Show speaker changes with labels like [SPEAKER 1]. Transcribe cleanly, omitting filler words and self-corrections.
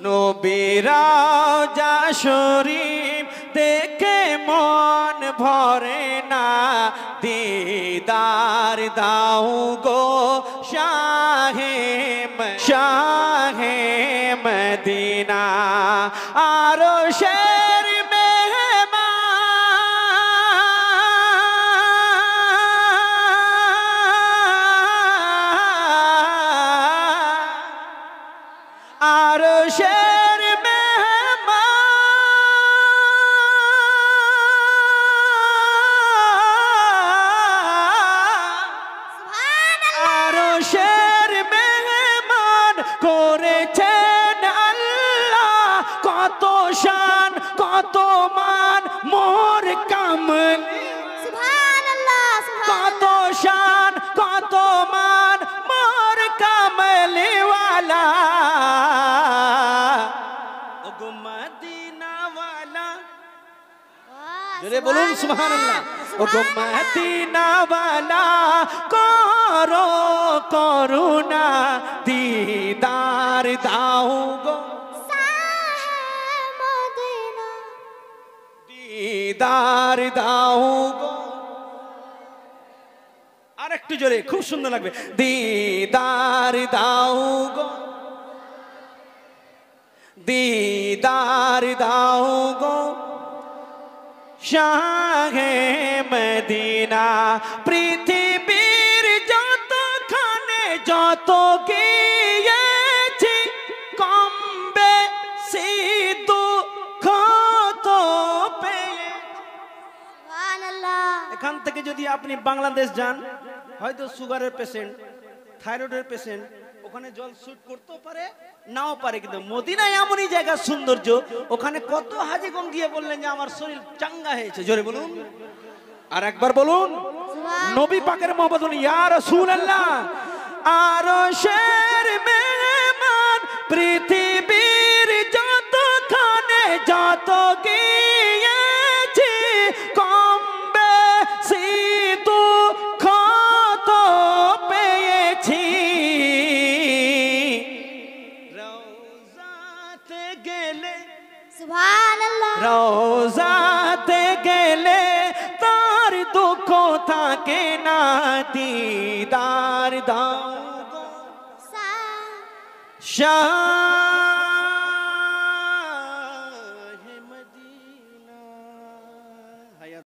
[SPEAKER 1] নবীর রওজা শরীফ দেখে মন ভরে না, দিদার দাও গো শাহে মদিনা। আরশের আরশের মেহমান করেছেন আল্লাহ, কত শান কত মান মোর কামলি, কত শান কত মান মোর কামলিওয়ালা। ওগো মদিনাওয়ালা, জোরে বলুন সুবহানাল্লাহ। ওগো মদিনাওয়ালা করো করুণা, দিদার দাও গো দিদার দাও গো। আর একটু জোরে, খুব সুন্দর লাগবে। দিদার দাও গো দিদার দাও গো শাহে মদিনা। পৃথিবীর যতখানে যত গিয়েছি, কম বেশি দুঃখ তো পেয়ে। এখান থেকে যদি আপনি বাংলাদেশ যান, হয়তো সুগারের পেশেন্ট, থাইরয়েডের পেশেন্ট, ওখানে জল শুট করতেও পারে নাও পারে, কিন্তু মদিনায় এমনই জায়গা সৌন্দর্য, ওখানে কত হাজিগণ গিয়ে বললেন যে আমার শরীর চাঙ্গা হয়েছে। জোরে বলুন, আর একবার বলুন নবী পাকের মহব্বত বলুন ইয়া রাসূলুল্লাহ। আরশের মেহমান পৃথিবীর যতখানে যত গিয়েছি, কম বেশি দুঃখ তো পেয়েছি। রওজাতে গেলে সুবহানাল্লাহ, রওজাতে গেলে তার দুঃখ থাকে না, দিদার দাও গো শাহ